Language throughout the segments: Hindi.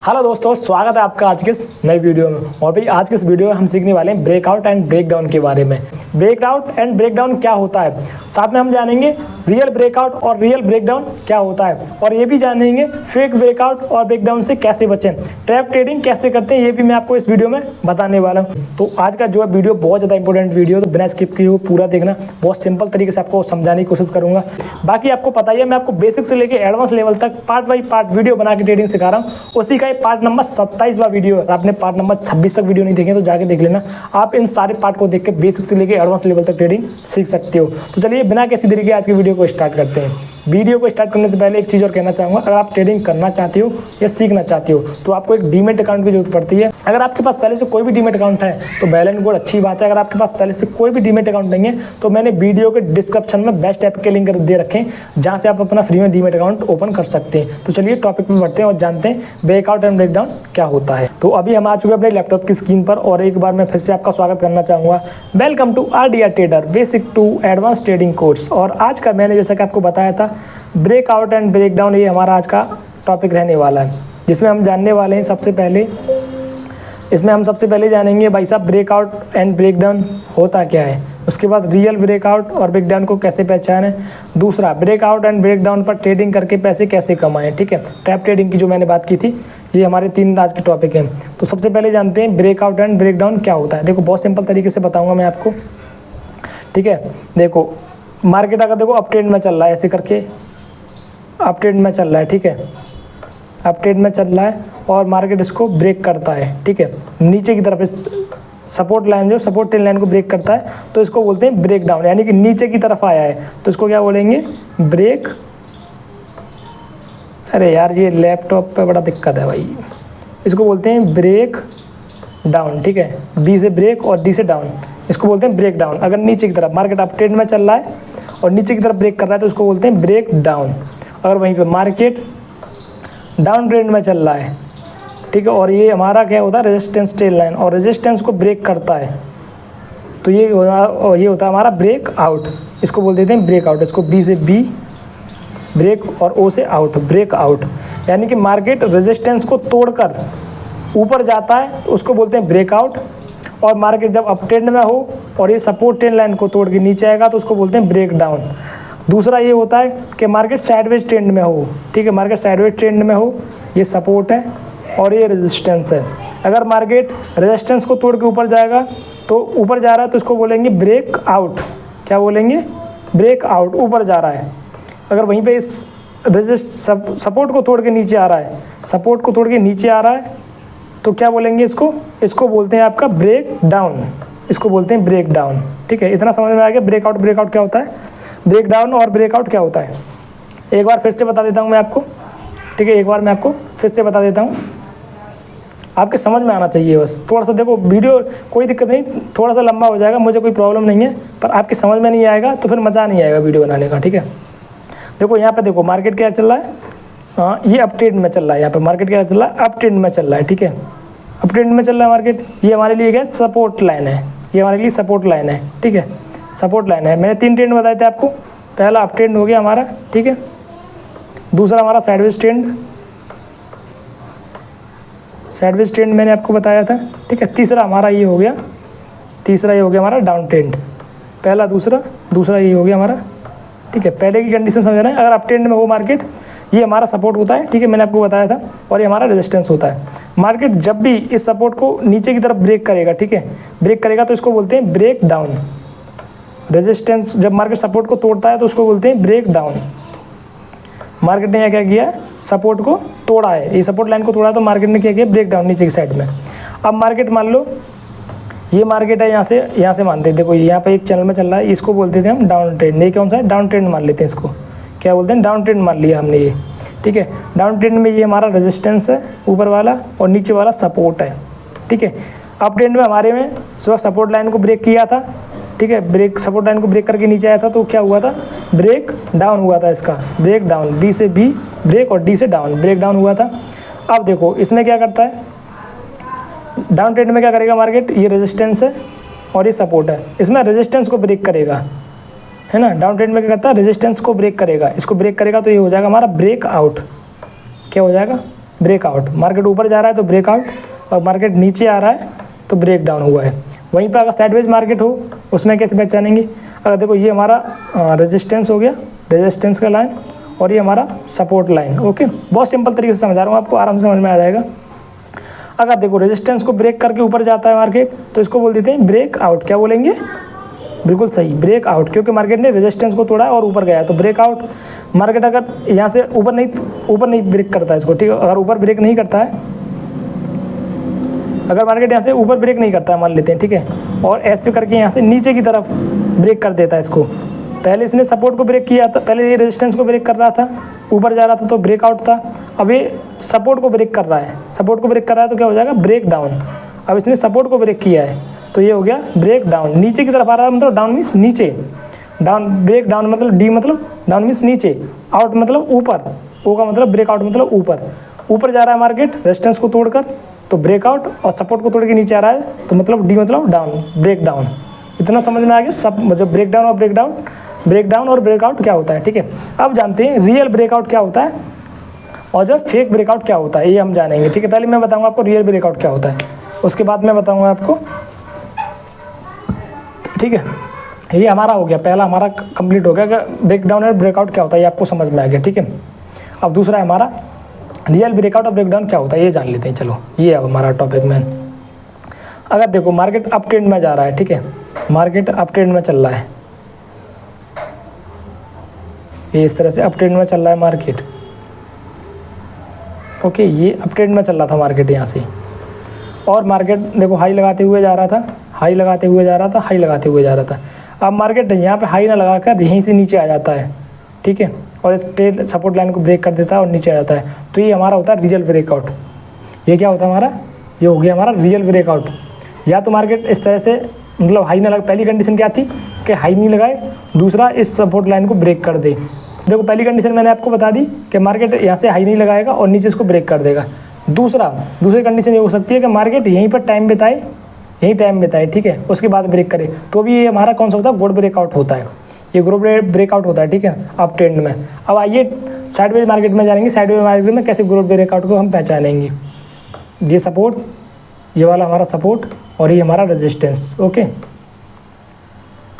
हेलो दोस्तों, स्वागत है आपका आज के इस नई वीडियो में। और भाई आज के इस वीडियो में हम सीखने वाले हैं ब्रेकआउट एंड ब्रेकडाउन के बारे में। ब्रेकआउट एंड ब्रेकडाउन क्या होता है, साथ में हम जानेंगे रियल ब्रेकआउट और रियल ब्रेकडाउन क्या होता है, और ये भी जानेंगे फेक ब्रेकआउट और ब्रेकडाउन से कैसे बचें, ट्रैप ट्रेडिंग कैसे करते हैं, ये भी मैं आपको इस वीडियो में बताने वाला हूँ। तो आज का जो है वीडियो बहुत ज़्यादा इंपॉर्टेंट वीडियो, तो बिना स्किप किए हुए पूरा देखना। बहुत सिंपल तरीके से आपको समझाने की कोशिश करूँगा। बाकी आपको पता ही है, मैं आपको बेसिक से लेकर एडवांस लेवल तक पार्ट बाई पार्ट वीडियो बना के ट्रेडिंग सिखा रहा हूँ। उसी का पार्ट नंबर 27वां वीडियो है। आपने पार्ट नंबर 26 तक वीडियो नहीं देखे तो जाके देख लेना। आप इन सारे पार्ट को देख के बेसिक से लेकर एडवांस लेवल तक ट्रेडिंग सीख सकते हो। तो चलिए बिना किसी देरी के आज की वीडियो को स्टार्ट करते हैं। वीडियो को स्टार्ट करने से पहले एक चीज़ और कहना चाहूँगा, अगर आप ट्रेडिंग करना चाहते हो या सीखना चाहते हो तो आपको एक डीमेट अकाउंट की जरूरत पड़ती है। अगर आपके पास पहले से कोई भी डीमेट अकाउंट है तो वेल एंड गुड, अच्छी बात है। अगर आपके पास पहले से कोई भी डीमेट अकाउंट नहीं है तो मैंने वीडियो के डिस्क्रिप्शन में बेस्ट ऐप के लिंक दे रखे हैं, जहाँ से आप अपना फ्री में डीमेट अकाउंट ओपन कर सकते हैं। तो चलिए टॉपिक में बढ़ते हैं और जानते हैं ब्रेकआउट एंड ब्रेकडाउन क्या होता है। तो अभी हम आ चुके हैं अपने लैपटॉप की स्क्रीन पर, और एक बार मैं फिर से आपका स्वागत करना चाहूँगा। Welcome to RDR trader basic to advance trading course. और आज का मैंने जैसा कि आपको बताया था ब्रेकआउट एंड ब्रेकडाउन, ये हमारा आज का टॉपिक रहने वाला है, जिसमें हम जानने वाले हैं सबसे पहले जानेंगे भाई साहब ब्रेकआउट एंड ब्रेकडाउन होता क्या है। उसके बाद रियल ब्रेकआउट और ब्रेकडाउन को कैसे पहचानें। दूसरा, ब्रेकआउट एंड ब्रेकडाउन पर ट्रेडिंग करके पैसे कैसे कमाएं। ठीक है, ट्रैप ट्रेडिंग की जो मैंने बात की थी, ये हमारे 3 आज के टॉपिक हैं। तो सबसे पहले जानते हैं ब्रेकआउट एंड ब्रेकडाउन क्या होता है। देखो बहुत सिंपल तरीके से बताऊँगा मैं आपको। ठीक है, देखो मार्केट अगर देखो अप ट्रेंड में चल रहा है, ऐसे करके अप ट्रेंड में चल रहा है। ठीक है, अप ट्रेंड में चल रहा है और मार्केट इसको ब्रेक करता है। ठीक है, नीचे की तरफ इस सपोर्ट लाइन, जो सपोर्ट ट्रेंड लाइन को ब्रेक करता है तो इसको बोलते हैं ब्रेक डाउन, यानी कि नीचे की तरफ आया है तो इसको क्या बोलेंगे, ब्रेक। अरे यार ये लैपटॉप पे बड़ा दिक्कत है भाई, इसको बोलते हैं ब्रेक डाउन। ठीक है, बी से ब्रेक और डी से डाउन, इसको बोलते हैं ब्रेक डाउन। अगर नीचे की तरफ मार्केट अप ट्रेंड में चल रहा है और नीचे की तरफ ब्रेक कर रहा है तो इसको बोलते हैं ब्रेक डाउन। अगर वहीं पे मार्केट डाउन ट्रेंड में चल रहा है, ठीक है, और ये हमारा क्या होता है, रेजिस्टेंस ट्रेंड लाइन, और रेजिस्टेंस को ब्रेक करता है तो ये होता है हमारा ब्रेक आउट। इसको बोल देते हैं ब्रेक आउट। इसको बी से बी ब्रेक और ओ से आउट, ब्रेक आउट। यानी कि मार्केट रेजिस्टेंस को तोड़कर ऊपर जाता है तो उसको बोलते हैं ब्रेकआउट, और मार्केट जब अप ट्रेंड में हो और ये सपोर्ट ट्रेंड लाइन को तोड़ के नीचे आएगा तो उसको बोलते हैं ब्रेक डाउन। दूसरा ये होता है कि मार्केट साइडवेज ट्रेंड में हो। ठीक है, मार्केट साइडवेज ट्रेंड में हो, ये सपोर्ट है और ये रेजिस्टेंस है। अगर मार्केट रेजिस्टेंस को तोड़ के ऊपर जाएगा तो ऊपर जा रहा है तो इसको बोलेंगे ब्रेक आउट। क्या बोलेंगे, ब्रेक आउट, ऊपर जा रहा है। अगर वहीं पे इस सपोर्ट को तोड़ के नीचे आ रहा है, सपोर्ट को तोड़ के नीचे आ रहा है तो क्या बोलेंगे, इसको बोलते हैं आपका ब्रेक डाउन। इसको बोलते हैं ब्रेक डाउन। ठीक है, इतना समझ में आ गया ब्रेकआउट क्या होता है, ब्रेक डाउन और ब्रेकआउट क्या होता है। एक बार फिर से बता देता हूँ मैं आपको। ठीक है, एक बार मैं आपको फिर से बता देता हूँ, आपके समझ में आना चाहिए बस। थोड़ा सा देखो वीडियो, कोई दिक्कत नहीं, थोड़ा सा लंबा हो जाएगा, मुझे कोई प्रॉब्लम नहीं है, पर आपके समझ में नहीं आएगा तो फिर मज़ा नहीं आएगा वीडियो बनाने का। ठीक है, देखो यहाँ पे देखो मार्केट क्या चल रहा है, हाँ ये अप ट्रेंड में चल रहा है। यहाँ पे मार्केट क्या चल रहा है, अप ट्रेंड में चल रहा है। ठीक है, अप ट्रेंड में चल रहा है मार्केट। ये हमारे लिए क्या सपोर्ट लाइन है, ये हमारे लिए सपोर्ट लाइन है। ठीक है, सपोर्ट लाइन है। मैंने 3 ट्रेंड बताए थे आपको। पहला अप ट्रेंड हो गया हमारा, ठीक है, दूसरा हमारा साइडवेज ट्रेंड मैंने आपको बताया था। ठीक है, तीसरा हमारा ये हो गया, हमारा डाउन ट्रेंड। पहला दूसरा ये हो गया हमारा। ठीक है, पहले की कंडीशन समझ रहे हैं, अगर अप ट्रेंड में हो मार्केट, ये हमारा सपोर्ट होता है। ठीक है, मैंने आपको बताया था, और ये हमारा रेजिस्टेंस होता है। मार्केट जब भी इस सपोर्ट को नीचे की तरफ ब्रेक करेगा, ठीक है, ब्रेक करेगा तो इसको बोलते हैं ब्रेक डाउन। रेजिस्टेंस, जब मार्केट सपोर्ट को तोड़ता है तो उसको बोलते हैं ब्रेक डाउन। मार्केट ने क्या किया, सपोर्ट को तोड़ा है, ये सपोर्ट लाइन को तोड़ा तो मार्केट ने क्या किया, ब्रेक डाउन नीचे की साइड में। अब मार्केट मान लो ये मार्केट है, यहाँ से मानते हैं, देखो यहाँ पे एक चैनल में चल रहा है, इसको बोलते थे हम डाउन ट्रेंड। ये कौन सा है, डाउन ट्रेंड मान लेते हैं इसको। क्या बोलते हैं, डाउन ट्रेंड मान लिया हमने ये। ठीक है, डाउन ट्रेंड में ये हमारा रेजिस्टेंस है ऊपर वाला और नीचे वाला सपोर्ट है। ठीक है, अप ट्रेंड में हमारे में सुबह सपोर्ट लाइन को ब्रेक किया था। ठीक है, सपोर्ट लाइन को ब्रेक करके नीचे आया था तो क्या हुआ था, ब्रेक डाउन हुआ था। इसका ब्रेक डाउन, बी से बी ब्रेक और डी से डाउन, ब्रेक डाउन हुआ था। अब देखो इसमें क्या करता है, डाउन ट्रेंड में क्या करेगा मार्केट, ये रेजिस्टेंस है और ये सपोर्ट है, इसमें रेजिस्टेंस को ब्रेक करेगा, है ना। डाउन ट्रेंड में क्या करता है, रेजिस्टेंस को ब्रेक करेगा, इसको ब्रेक करेगा तो ये हो जाएगा हमारा ब्रेक आउट। क्या हो जाएगा, ब्रेकआउट। मार्केट ऊपर जा रहा है तो ब्रेकआउट, और मार्केट नीचे आ रहा है तो ब्रेक डाउन हुआ है। वहीं पर अगर साइडवेज मार्केट हो उसमें कैसे पहचानेंगे? अगर देखो ये हमारा रेजिस्टेंस हो गया, रेजिस्टेंस का लाइन, और ये हमारा सपोर्ट लाइन। ओके, बहुत सिंपल तरीके से समझा रहा हूँ आपको, आराम से समझ में आ जाएगा। अगर देखो रेजिस्टेंस को ब्रेक करके ऊपर जाता है मार्केट तो इसको बोल देते हैं ब्रेक आउट। क्या बोलेंगे? बिल्कुल सही, ब्रेक आउट, क्योंकि मार्केट ने रेजिस्टेंस को तोड़ा और ऊपर गया है तो ब्रेक आउट। मार्केट अगर यहाँ से ऊपर नहीं ब्रेक करता है इसको, ठीक है, अगर ऊपर ब्रेक नहीं करता है, अगर मार्केट यहाँ से ऊपर ब्रेक नहीं करता है मान लेते हैं, ठीक है, और ऐसे करके यहाँ से नीचे की तरफ ब्रेक कर देता है इसको, पहले इसने सपोर्ट को ब्रेक किया था, पहले ये रेजिस्टेंस को ब्रेक कर रहा था, ऊपर जा रहा था तो ब्रेकआउट था, अब ये सपोर्ट को ब्रेक कर रहा है, सपोर्ट को ब्रेक कर रहा है तो क्या हो जाएगा? Break down. अब इसने सपोर्ट को ब्रेक किया है तो ये हो गया ब्रेक डाउन। नीचे की तरफ आ रहा है मतलब डाउन मीन्स नीचे, डाउन, ब्रेक डाउन मतलब डी मतलब डाउन मीन्स नीचे, आउट मतलब ऊपर, ओ का मतलब ब्रेकआउट मतलब ऊपर। ऊपर जा रहा है मार्केट रेजिस्टेंस को तोड़कर तो ब्रेकआउट, और सपोर्ट को तोड़ के नीचे आ रहा है तो मतलब डी मतलब डाउन, ब्रेक डाउन। इतना समझ में आ गया सब, मतलब ब्रेक डाउन और ब्रेक डाउन और ब्रेकआउट क्या होता है, ठीक है। अब जानते हैं रियल ब्रेकआउट क्या होता है और जो फेक ब्रेकआउट क्या होता है, ये हम जानेंगे, ठीक है। पहले मैं बताऊंगा आपको रियल ब्रेकआउट क्या होता है, उसके बाद मैं बताऊंगा आपको, ठीक है। ये हमारा हो गया, पहला हमारा कंप्लीट हो गया कि ब्रेक डाउन और ब्रेकआउट क्या होता है, ये आपको समझ में आ गया, ठीक है। अब दूसरा है हमारा रियल ब्रेकआउट और ब्रेकडाउन क्या होता है, ये जान लेते हैं। चलो ये अब हमारा टॉपिक में, अगर देखो मार्केट अप ट्रेंड में जा रहा है, ठीक है, मार्केट अप ट्रेंड में चल रहा है, ये इस तरह से अप ट्रेंड में चल रहा है मार्केट, ओके, ये अप ट्रेंड में चल रहा था मार्केट यहाँ से, और मार्केट देखो हाई लगाते हुए जा रहा था, हाई लगाते हुए जा रहा था, हाई लगाते हुए जा रहा था। अब मार्केट यहाँ पे हाई ना लगाकर यहीं से नीचे आ जाता है, ठीक है, और इस ट्रेड सपोर्ट लाइन को ब्रेक कर देता है और नीचे आ जाता है, तो ये हमारा होता है रियल ब्रेकआउट। ये क्या होता है हमारा? ये हो गया हमारा रियल ब्रेकआउट। या तो मार्केट इस तरह से मतलब हाई ना लगा, पहली कंडीशन क्या थी कि हाई नहीं लगाए, दूसरा इस सपोर्ट लाइन को ब्रेक कर दे। देखो पहली कंडीशन मैंने आपको बता दी कि मार्केट यहाँ से हाई नहीं लगाएगा और नीचे इसको ब्रेक कर देगा। दूसरी कंडीशन ये हो सकती है कि मार्केट यहीं पर टाइम बिताए, यहीं टाइम बिताए, ठीक है, उसके बाद ब्रेक करे, तो भी ये हमारा कौन सा होता है? गुड ब्रेकआउट होता है, ये ग्रुप ब्रेकआउट होता है, ठीक है, अप ट्रेंड में। अब आइए साइडवेज मार्केट में जानेंगे, साइडवेज मार्केट में कैसे ग्रुप ब्रेकआउट को हम पहचानेंगे। ये सपोर्ट, ये वाला हमारा सपोर्ट और ये हमारा रेजिस्टेंस, ओके।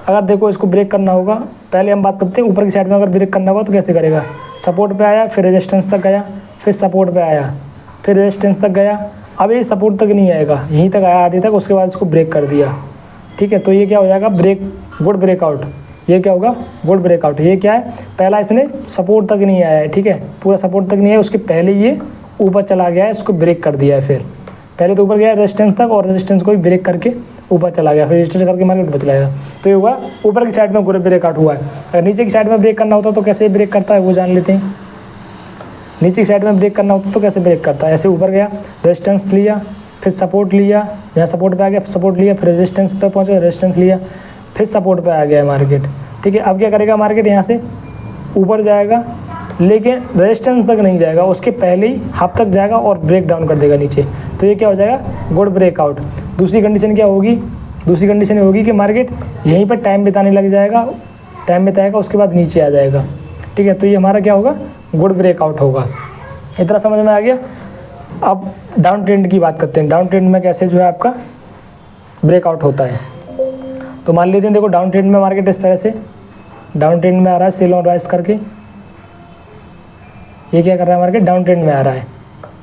अगर देखो इसको ब्रेक करना होगा, पहले हम बात करते हैं ऊपर की साइड में अगर ब्रेक करना होगा तो कैसे करेगा? सपोर्ट पे आया, फिर रेजिस्टेंस तक गया, फिर सपोर्ट पे आया, फिर रेजिस्टेंस तक गया, अब ये सपोर्ट तक नहीं आएगा, यहीं तक आया आधे तक, उसके बाद इसको ब्रेक कर दिया, ठीक है, तो ये क्या हो जाएगा? Good breakout. ये क्या होगा? Good breakout. ये क्या है? पहला इसने सपोर्ट तक नहीं आया है, ठीक है, पूरा सपोर्ट तक नहीं आया, उसके पहले ये ऊपर चला गया है, इसको ब्रेक कर दिया है, फिर पहले तो ऊपर गया रेजिस्टेंस तक और रेजिस्टेंस को भी ब्रेक करके ऊपर चला गया, फिर रेजिस्टेंस करके मार्केट ऊपर चला गया, तो ये हुआ ऊपर की साइड में गुड ब्रेकआउट हुआ है। अगर नीचे की साइड में ब्रेक करना होता तो कैसे ब्रेक करता है वो जान लेते हैं। नीचे की साइड में ब्रेक करना होता तो कैसे ब्रेक करता है? ऐसे ऊपर गया, रेजिस्टेंस लिया, फिर सपोर्ट लिया, यहाँ सपोर्ट पे आ गया, सपोर्ट लिया, फिर रेजिस्टेंस पे पहुँचा, रेजिस्टेंस लिया, फिर सपोर्ट पे आ गया है मार्केट, ठीक है। अब क्या करेगा मार्केट? यहाँ से ऊपर जाएगा लेकिन रेजिस्टेंस तक नहीं जाएगा, उसके पहले ही हाफ तक जाएगा और ब्रेक डाउन कर देगा नीचे, तो ये क्या हो जाएगा? Good breakout. दूसरी कंडीशन क्या होगी? दूसरी कंडीशन ये होगी कि मार्केट यहीं पर टाइम बिताने लग जाएगा, टाइम बिताएगा, उसके बाद नीचे आ जाएगा, ठीक है, तो ये हमारा क्या होगा? गुड ब्रेकआउट होगा। इतना समझ में आ गया। अब डाउन ट्रेंड की बात करते हैं, डाउन ट्रेंड में कैसे जो है आपका ब्रेकआउट होता है। तो मान लेते हैं देखो डाउन ट्रेंड में मार्केट इस तरह से डाउन ट्रेंड में आ रहा है, सेल ऑन राइज करके, ये क्या कर रहा है मार्केट? डाउन ट्रेंड में आ रहा है।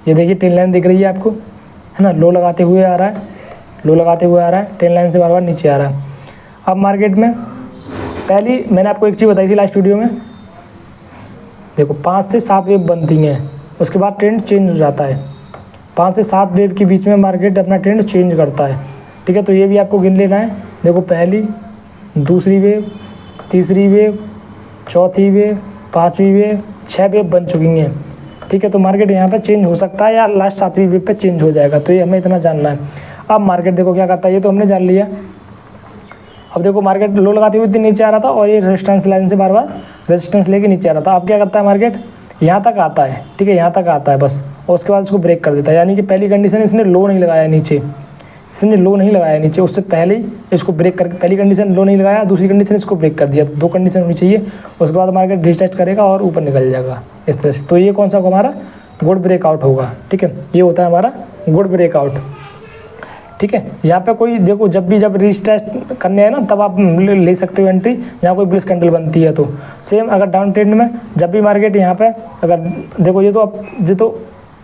ये देखिए ट्रेन लाइन दिख रही है आपको, है ना, लो लगाते हुए आ रहा है, लो लगाते हुए आ रहा है, ट्रेन लाइन से बार बार नीचे आ रहा है। अब मार्केट में पहली मैंने आपको एक चीज़ बताई थी लास्ट वीडियो में, देखो 5 से 7 वेव बनती हैं, उसके बाद ट्रेंड चेंज हो जाता है, 5 से 7 वेव के बीच में मार्केट अपना ट्रेंड चेंज करता है, ठीक है, तो ये भी आपको गिन लेना है। देखो पहली, दूसरी वेव, तीसरी वेव, चौथी वेव, 5वीं वेव, 6 वेव बन चुकी हैं, ठीक है, तो मार्केट यहाँ पे चेंज हो सकता है या लास्ट 7वीं वेव पे चेंज हो जाएगा, तो ये हमें इतना जानना है। अब मार्केट देखो क्या करता है, ये तो हमने जान लिया। अब देखो मार्केट लो लगाते हुए नीचे आ रहा था और ये रेजिस्टेंस लाइन से बार बार रेजिस्टेंस लेके नीचे आ रहा था। अब क्या करता है मार्केट? यहाँ तक आता है, ठीक है, यहाँ तक आता है बस, और उसके बाद इसको ब्रेक कर देता है। यानी कि पहली कंडीशन इसने लो नहीं लगाया नीचे, इसने लो नहीं लगाया नीचे, उससे पहले ही इसको ब्रेक करके, पहली कंडीशन लो नहीं लगाया, दूसरी कंडीशन इसको ब्रेक कर दिया, तो 2 कंडीशन होनी चाहिए, उसके बाद मार्केट रिटेस्ट करेगा और ऊपर निकल जाएगा इस तरह से। तो ये कौन सा होगा हमारा? गुड ब्रेकआउट होगा, ठीक है। ये होता है हमारा गुड ब्रेकआउट, ठीक है। यहाँ पे कोई देखो जब रीटेस्ट करने हैं ना तब आप ले सकते हो एंट्री, यहाँ कोई बुलिश कैंडल बनती है तो। सेम अगर डाउन ट्रेंड में जब भी मार्केट यहाँ पे अगर देखो ये तो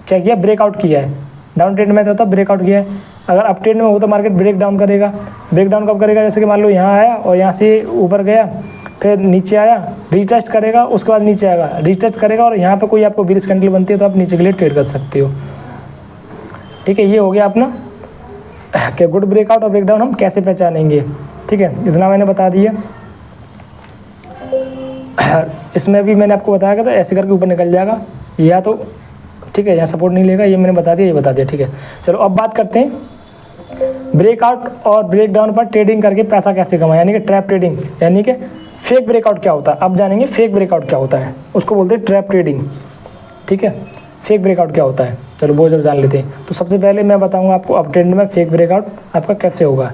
क्या किया, ब्रेकआउट किया है। डाउन ट्रेंड में तो ब्रेकआउट किया है, अगर अप ट्रेंड में हो तो मार्केट ब्रेक डाउन करेगा। ब्रेक डाउन कब करेगा, जैसे कि मान लो यहाँ आया और यहाँ से ऊपर गया, फिर नीचे आया, रीटेस्ट करेगा, उसके बाद नीचे आएगा, रीटेस्ट करेगा और यहाँ पे कोई आपको बुलिश कैंडल बनती है तो आप नीचे के लिए ट्रेड कर सकते हो, ठीक है। ये हो गया अपना कि गुड ब्रेकआउट और ब्रेकडाउन हम कैसे पहचानेंगे, ठीक है। इतना मैंने बता दिया। इसमें भी मैंने आपको बताया था ऐसे करके ऊपर निकल जाएगा या तो, ठीक है, यहाँ सपोर्ट नहीं लेगा, ये मैंने बता दिया, ये बता दिया, ठीक है। चलो अब बात करते हैं ब्रेकआउट और ब्रेकडाउन पर ट्रेडिंग करके पैसा कैसे कमाएं, यानी कि ट्रैप ट्रेडिंग, यानी कि फेक ब्रेकआउट क्या होता है। अब जानेंगे फेक ब्रेकआउट क्या होता है, उसको बोलते हैं ट्रैप ट्रेडिंग, ठीक है। फेक ब्रेकआउट क्या होता है, चलो वो जब जान लेते हैं। तो सबसे पहले मैं बताऊंगा आपको अप ट्रेंड में फेक ब्रेकआउट आपका कैसे होगा।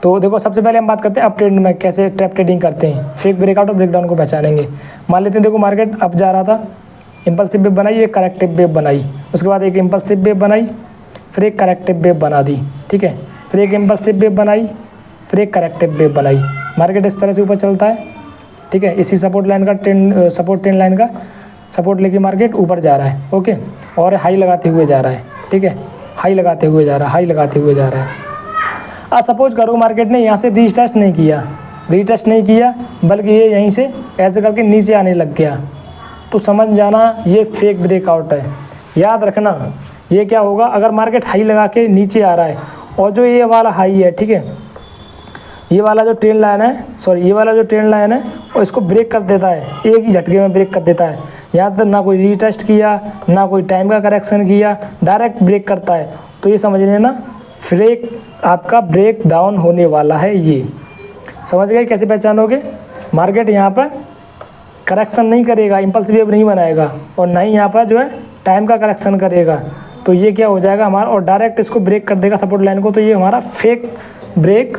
तो देखो सबसे पहले हम बात करते हैं अप ट्रेंड में कैसे ट्रैप ट्रेडिंग करते हैं, फेक ब्रेकआउट और ब्रेकडाउन को पहचानेंगे। मान लेते हैं देखो मार्केट अप जा रहा था, इम्पल्सिव वेव बनाई, एक करेक्टिव वेव बनाई, उसके बाद एक इम्पल्सिव वेव बनाई, फिर एक करेक्टिव वेव बना दी, ठीक है। फिर एक इम्पल्सिव वेव बनाई, फिर एक करेक्टिव वेव बनाई। मार्केट इस तरह से ऊपर चलता है, ठीक है। इसी सपोर्ट लाइन का ट्रेंड लाइन का सपोर्ट लेके मार्केट ऊपर जा रहा है, ओके, और हाई लगाते हुए जा रहा है, ठीक है। हाई लगाते हुए जा रहा है, हाई लगाते हुए जा रहा है। अब सपोज करो मार्केट ने यहाँ से रीटेस्ट नहीं किया, बल्कि ये यहीं से ऐसे करके नीचे आने लग गया, तो समझ जाना ये फेक ब्रेकआउट है। याद रखना ये क्या होगा, अगर मार्केट हाई लगा के नीचे आ रहा है और जो ये वाला हाई है, ठीक है, ये वाला जो ट्रेंड लाइन है और इसको ब्रेक कर देता है, एक ही झटके में ब्रेक कर देता है। यहाँ तक ना कोई रीटेस्ट किया, ना कोई टाइम का करेक्शन किया, डायरेक्ट ब्रेक करता है, तो ये समझ लेना फेक आपका ब्रेक डाउन होने वाला है। ये समझ गए कैसे पहचानोगे। मार्केट यहाँ पर करेक्शन नहीं करेगा, इम्पल्स वेव नहीं बनाएगा और ना ही यहाँ पर जो है टाइम का करेक्शन करेगा, तो ये क्या हो जाएगा हमारा, और डायरेक्ट इसको ब्रेक कर देगा सपोर्ट लाइन को, तो ये हमारा फेक ब्रेक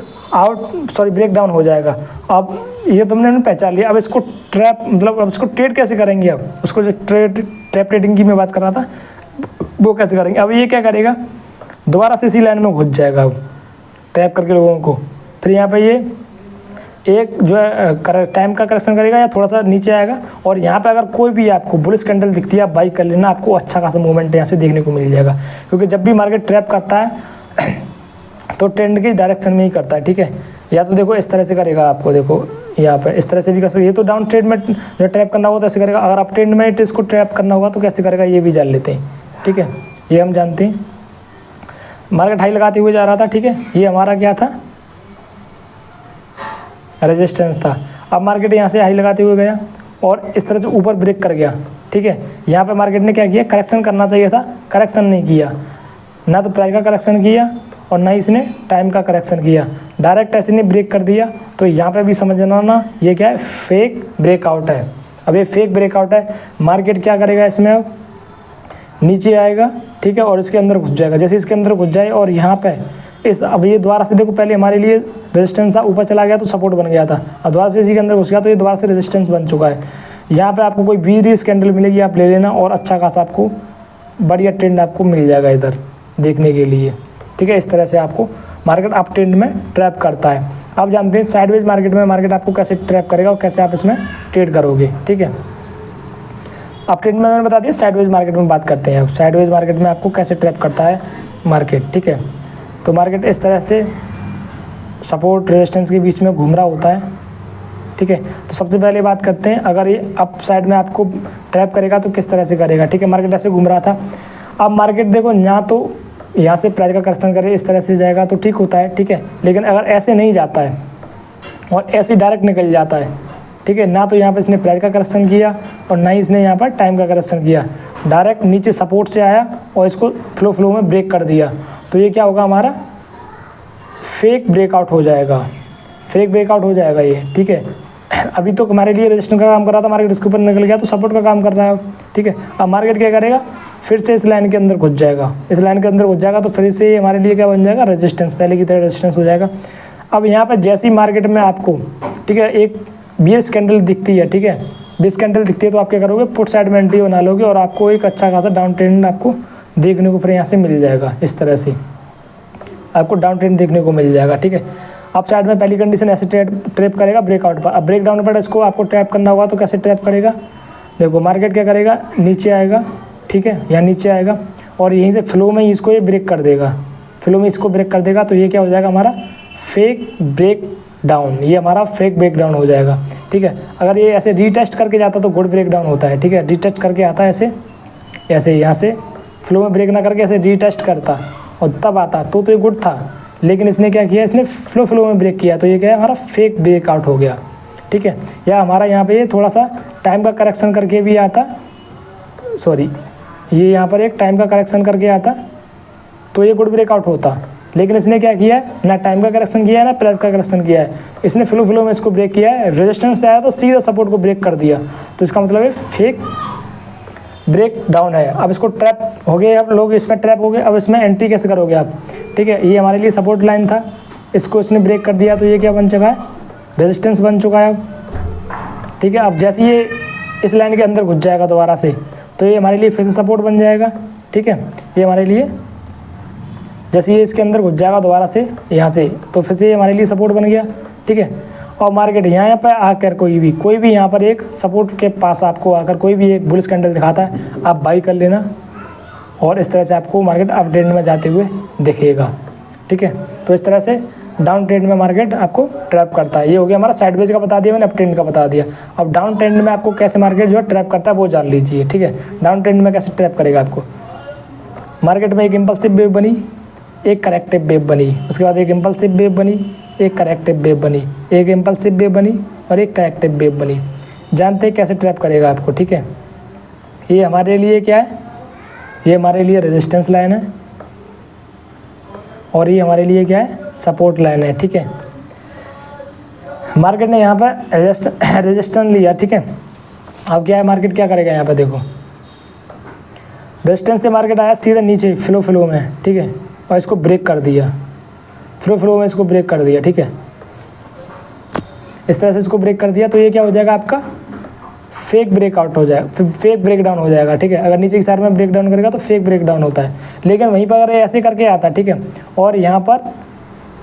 डाउन हो जाएगा। अब ये तुमने पहचान लिया। अब इसको अब इसको ट्रेड कैसे करेंगे, अब उसको जो ट्रैप ट्रेडिंग की मैं बात कर रहा था वो कैसे करेंगे। अब ये क्या करेगा, दोबारा से इसी लाइन में घुस जाएगा, अब ट्रैप करके लोगों को, फिर यहाँ पे ये एक जो है टाइम का करेक्शन करेगा या थोड़ा सा नीचे आएगा, और यहाँ पे अगर कोई भी आपको बुलिश कैंडल दिखती है आप बाई कर लेना, आपको अच्छा खासा मूवमेंट यहाँ से देखने को मिल जाएगा। क्योंकि जब भी मार्केट ट्रैप करता है तो ट्रेंड की डायरेक्शन में ही करता है, ठीक है। या तो देखो इस तरह से करेगा, आपको देखो यहाँ पे इस तरह से भी कर सकते, ये तो डाउन ट्रेंड में जो ट्रैप करना होगा तो ऐसे करेगा। अगर अप ट्रेंड में इसको ट्रैप करना होगा तो कैसे करेगा ये भी जान लेते हैं, ठीक है। ये हम जानते हैं। मार्केट हाई लगाते हुए जा रहा था, ठीक है, ये हमारा क्या था, रेजिस्टेंस था। अब मार्केट यहाँ से हाई लगाते हुए गया और इस तरह से ऊपर ब्रेक कर गया, ठीक है। यहाँ पे मार्केट ने क्या किया, करेक्शन करना चाहिए था, करेक्शन नहीं किया, ना तो प्राइस का करेक्शन किया और ना ही इसने टाइम का करेक्शन किया, डायरेक्ट ऐसे ने ब्रेक कर दिया। तो यहाँ पे भी समझना ना ये क्या है, फेक ब्रेकआउट है। अब ये फेक ब्रेकआउट है, मार्केट क्या करेगा इसमें, अब नीचे आएगा, ठीक है, और इसके अंदर घुस जाएगा। जैसे इसके अंदर घुस जाए और यहाँ पे अब ये दोबारा से देखो, पहले हमारे लिए रेजिस्टेंस था, ऊपर चला गया तो सपोर्ट बन गया था, और दोबारा से इसी के अंदर घुस गया तो ये दोबारा से रेजिस्टेंस बन चुका है। यहाँ पे आपको कोई बीरीज कैंडल मिलेगी, आप ले लेना, और अच्छा खासा आपको बढ़िया ट्रेंड आपको मिल जाएगा इधर देखने के लिए, ठीक है। इस तरह से आपको मार्केट अप ट्रेंड में ट्रैप करता है। आप जानते हैं साइडवेज मार्केट में मार्केट आपको कैसे ट्रैप करेगा और कैसे आप इसमें ट्रेड करोगे, ठीक है। अप ट्रेंड में मैंने बता दिया, साइडवेज मार्केट में बात करते हैं। अब साइडवेज मार्केट में आपको कैसे ट्रैप करता है मार्केट, ठीक है। तो मार्केट इस तरह से सपोर्ट रेजिस्टेंस के बीच में घूम रहा होता है, ठीक है। तो सबसे पहले बात करते हैं, अगर ये अप साइड में आपको ट्रैप करेगा तो किस तरह से करेगा, ठीक है। मार्केट ऐसे घूम रहा था, अब मार्केट देखो यहाँ तो यहाँ से प्राइस का करेक्शन करे इस तरह से जाएगा तो ठीक होता है, ठीक है। लेकिन अगर ऐसे नहीं जाता है और ऐसे डायरेक्ट निकल जाता है, ठीक है, ना तो यहाँ पे इसने प्राइस का करेक्शन किया और ना ही इसने यहाँ पर टाइम का करेक्शन किया, डायरेक्ट नीचे सपोर्ट से आया और इसको फ्लो में ब्रेक कर दिया, तो ये क्या होगा, हमारा फेक ब्रेकआउट हो जाएगा, फेक ब्रेकआउट हो जाएगा ये, ठीक है। अभी तो हमारे लिए रजिस्टेंस का काम कर रहा था, मार्केट इसके ऊपर निकल गया तो सपोर्ट का काम कर रहा है, ठीक है। अब मार्केट क्या करेगा, फिर से इस लाइन के अंदर घुस जाएगा, इस लाइन के अंदर घुस जाएगा तो फिर से हमारे लिए क्या बन जाएगा, रेजिस्टेंस, पहले की तरह रेजिस्टेंस हो जाएगा। अब यहाँ पर जैसी मार्केट में आपको, ठीक है, एक बीयर्स कैंडल दिखती है, ठीक है, 20 कैंडल दिखती है तो आप क्या करोगे, पुट साइड में एंट्री बना लोगे और आपको एक अच्छा खासा डाउन ट्रेंड आपको देखने को फिर यहाँ से मिल जाएगा। इस तरह से आपको डाउन ट्रेंड देखने को मिल जाएगा, ठीक है। अब साइड में पहली कंडीशन ऐसे ट्रैप करेगा ब्रेकआउट पर। अब ब्रेक डाउन पर इसको आपको ट्रैप करना होगा तो कैसे ट्रैप करेगा, देखो मार्केट क्या करेगा, नीचे आएगा, ठीक है, यहाँ नीचे आएगा और यहीं से फ्लो में इसको ये ब्रेक कर देगा, फ्लो में इसको ब्रेक कर देगा तो ये क्या हो जाएगा हमारा फेक ब्रेक डाउन, ये हमारा फेक ब्रेक डाउन हो जाएगा, ठीक है। अगर ये ऐसे रीटेस्ट करके जाता तो गुड ब्रेक डाउन होता है, ठीक है। रीटेस्ट करके आता है ऐसे, ऐसे यहाँ से फ्लो में ब्रेक ना करके ऐसे रीटेस्ट करता और तब आता तो ये गुड था, लेकिन इसने क्या किया, इसने फ्लो में ब्रेक किया तो ये क्या है हमारा फेक ब्रेकआउट हो गया, ठीक है। या हमारा यहाँ पे ये थोड़ा सा टाइम का करेक्शन करके भी आता, सॉरी ये यहाँ पर एक टाइम का करेक्शन करके आता तो ये गुड ब्रेकआउट होता, लेकिन इसने क्या किया है, ना टाइम का करेक्शन किया है ना प्राइस का करेक्शन किया है, इसने फ्लो में इसको ब्रेक किया है, रेजिस्टेंस से आया तो सीधा सपोर्ट को ब्रेक कर दिया, तो इसका मतलब है फेक ब्रेक डाउन है। अब इसको ट्रैप हो गए, अब लोग इसमें ट्रैप हो गए, अब इसमें एंट्री कैसे करोगे आप, ठीक है। ये हमारे लिए सपोर्ट लाइन था, इसको इसने ब्रेक कर दिया तो ये क्या बन चुका है, रेजिस्टेंस बन चुका है अब, ठीक है। अब जैसे ये इस लाइन के अंदर घुस जाएगा दोबारा से तो ये हमारे लिए फिर से सपोर्ट बन जाएगा, ठीक है। ये हमारे लिए जैसे ये इसके अंदर घुस जाएगा दोबारा से यहाँ से तो फिर से ये हमारे लिए सपोर्ट बन गया, ठीक है। और मार्केट यहाँ पर आकर कोई भी यहाँ पर एक सपोर्ट के पास आपको आकर कोई भी एक बुलिश कैंडल दिखाता है, आप बाई कर लेना और इस तरह से आपको मार्केट अप ट्रेंड में जाते हुए दिखेगा, ठीक है। तो इस तरह से डाउन ट्रेंड में मार्केट आपको ट्रैप करता है। ये हो गया हमारा साइडवेज का बता दिया मैंने, अप ट्रेंड का बता दिया। अब डाउन ट्रेंड में आपको कैसे मार्केट जो है ट्रैप करता है वो जान लीजिए, ठीक है। डाउन ट्रेंड में कैसे ट्रैप करेगा आपको, मार्केट में एक इम्पल्सिव वेव बनी, एक करेक्टिव वेव बनी, उसके बाद एक इम्पल्सिव वेव बनी, एक करेक्टिव वेव बनी, एक इम्पल्सिव वेव बनी और एक करेक्टिव वेव बनी। जानते हैं कैसे ट्रैप करेगा आपको, ठीक है। ये हमारे लिए क्या है, ये हमारे लिए रेजिस्टेंस लाइन है और ये हमारे लिए क्या है, सपोर्ट लाइन है, ठीक है। मार्केट ने यहाँ पर रेजिस्टेंस लिया, ठीक है। अब क्या है, मार्केट क्या करेगा, यहाँ पर देखो रेजिस्टेंस से मार्केट आया सीधा नीचे फ्लो में, ठीक है, और इसको ब्रेक कर दिया, फ्लो में इसको ब्रेक कर दिया, ठीक है। इस तरह से इसको ब्रेक कर दिया तो ये क्या हो जाएगा आपका फेक ब्रेकआउट हो जाएगा, फेक ब्रेक डाउन हो जाएगा, ठीक है। अगर नीचे की साइड में ब्रेक डाउन करेगा तो फेक ब्रेक डाउन होता है, लेकिन वहीं पर अगर ऐसे करके आता, ठीक है, और यहाँ पर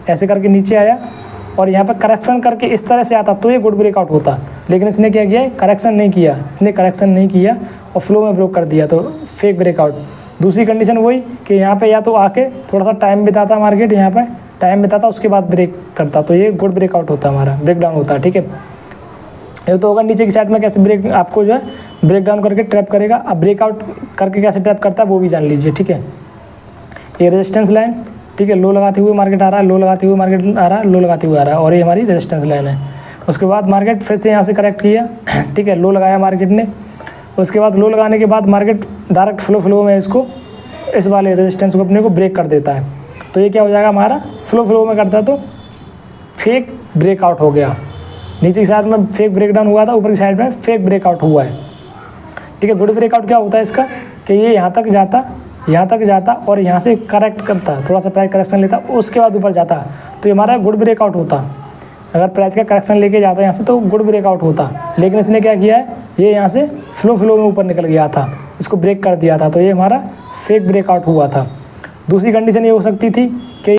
ऐसे करके नीचे आया और यहाँ पर करेक्शन करके इस तरह से आता तो ये गुड ब्रेकआउट होता, लेकिन इसने क्या किया, करेक्शन नहीं किया, इसने करेक्शन नहीं किया और फ्लो में ब्रेक कर दिया तो फेक ब्रेकआउट। दूसरी कंडीशन वही कि यहाँ पे या तो आके थोड़ा सा टाइम बिताता मार्केट, यहाँ पर टाइम बिताता उसके बाद ब्रेक करता तो ये गुड ब्रेकआउट होता, हमारा ब्रेक डाउन होता, ठीक है। एक तो होगा नीचे की साइड में कैसे ब्रेक आपको जो है ब्रेक डाउन करके ट्रैप करेगा, अब ब्रेकआउट करके कैसे ट्रैप करता है वो भी जान लीजिए, ठीक है। ये रेजिस्टेंस लाइन, ठीक है, लो लगाते हुए मार्केट आ रहा है, लो लगाते हुए मार्केट आ रहा है, लो लगाते हुए आ रहा है और ये हमारी रेजिस्टेंस लाइन है। उसके बाद मार्केट फिर से यहाँ से करेक्ट किया, ठीक है, लो लगाया मार्केट ने, उसके बाद लो लगाने के बाद मार्केट डायरेक्ट फ्लो में इसको इस वाले रेजिस्टेंस को अपने को ब्रेक कर देता है तो ये क्या हो जाएगा हमारा फ्लो में करता है तो फेक ब्रेकआउट हो गया। नीचे की साइड में फेक ब्रेक डाउन हुआ था, ऊपर की साइड में फेक ब्रेकआउट हुआ है, ठीक है। गुड ब्रेकआउट क्या होता है इसका कि ये यहाँ तक जाता और यहाँ से करेक्ट करता, थोड़ा सा प्राइस करेक्शन लेता, उसके बाद ऊपर जाता तो ये हमारा गुड ब्रेकआउट होता। अगर प्राइस का करेक्शन लेके जाता यहाँ से तो गुड ब्रेकआउट होता, लेकिन इसने क्या किया है, ये यहाँ से फ्लो में ऊपर निकल गया था, इसको ब्रेक कर दिया था तो ये हमारा फेक ब्रेकआउट हुआ था। दूसरी कंडीशन ये हो सकती थी कि